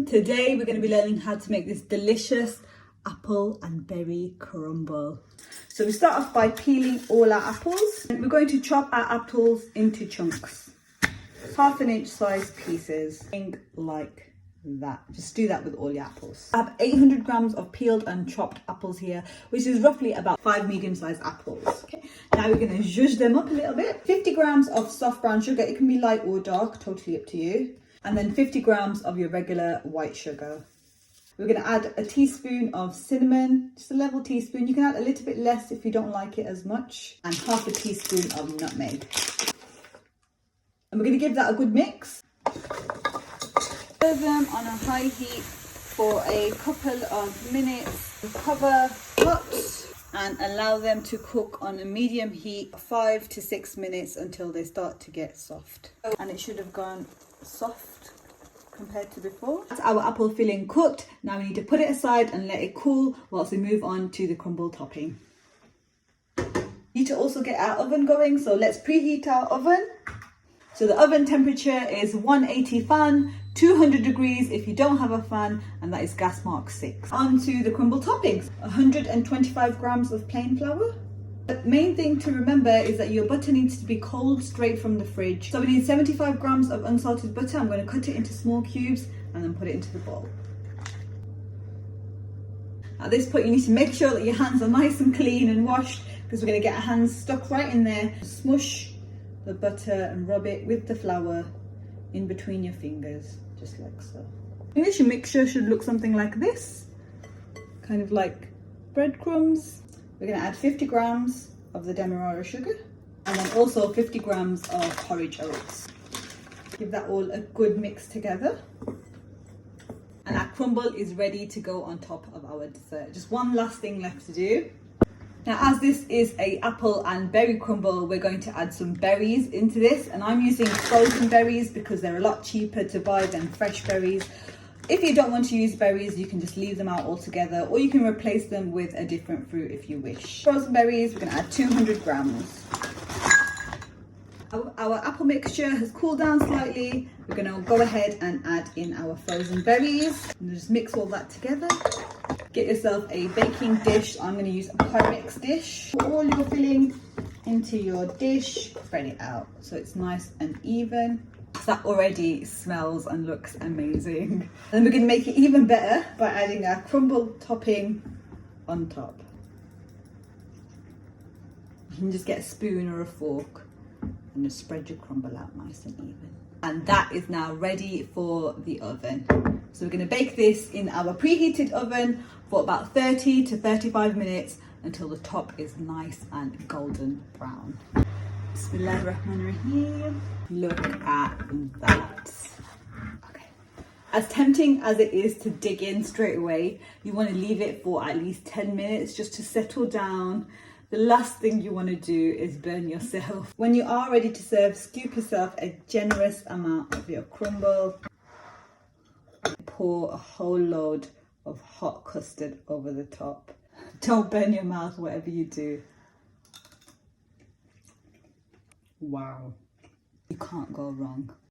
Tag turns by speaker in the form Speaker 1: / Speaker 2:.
Speaker 1: Today we're going to be learning how to make this delicious apple and berry crumble. So we start off by peeling all our apples. And we're going to chop our apples into chunks, 1/2 inch size pieces, like that. Just do that with all your apples. I have 800 grams of peeled and chopped apples here, which is roughly about 5 medium-sized apples. Okay, now we're going to zhuzh them up a little bit. 50 grams of soft brown sugar. It can be light or dark, totally up to you. And then 50 grams of your regular white sugar. We're going to add a teaspoon of cinnamon, just a level teaspoon. You can add a little bit less if you don't like it as much. And 1/2 teaspoon of nutmeg. And we're going to give that a good mix. Stir them on a high heat for a couple of minutes. Cover hot and allow them to cook on a medium heat 5 to 6 minutes until they start to get soft. And it should have gone soft compared to before. That's our apple filling cooked. Now we need to put it aside and let it cool whilst we move on to the crumble topping. We need to also get our oven going, so let's preheat our oven. So the oven temperature is 180 fan, 200 degrees if you don't have a fan, and that is gas mark 6. On to the crumble toppings. 125 grams of plain flour. The main thing to remember is that your butter needs to be cold straight from the fridge. So we need 75 grams of unsalted butter. I'm going to cut it into small cubes and then put it into the bowl. At this point you need to make sure that your hands are nice and clean and washed, because we're going to get our hands stuck right in there. Smush the butter and rub it with the flour in between your fingers, just like so. Initial mixture should look something like this, kind of like breadcrumbs. We're going to add 50 grams of the demerara sugar and then also 50 grams of porridge oats. Give that all a good mix together. And our crumble is ready to go on top of our dessert. Just one last thing left to do. Now, as this is a apple and berry crumble, we're going to add some berries into this, and I'm using frozen berries because they're a lot cheaper to buy than fresh berries. If you don't want to use berries, you can just leave them out altogether, or you can replace them with a different fruit if you wish. Frozen berries, we're going to add 200 grams. Our apple mixture has cooled down slightly. We're going to go ahead and add in our frozen berries and just mix all that together. Get yourself a baking dish. I'm going to use a Pyrex dish. Put all your filling into your dish, spread it out so it's nice and even. That already smells and looks amazing. Then we're going to make it even better by adding our crumble topping on top. You can just get a spoon or a fork and just spread your crumble out nice and even. And that is now ready for the oven. So we're going to bake this in our preheated oven for about 30 to 35 minutes until the top is nice and golden brown. Bismillahirrahmanirrahim. Look at that. Okay. As tempting as it is to dig in straight away, you want to leave it for at least 10 minutes just to settle down. The last thing you want to do is burn yourself. When you are ready to serve, scoop yourself a generous amount of your crumble. Pour a whole load of hot custard over the top. Don't burn your mouth, whatever you do. Wow. You can't go wrong.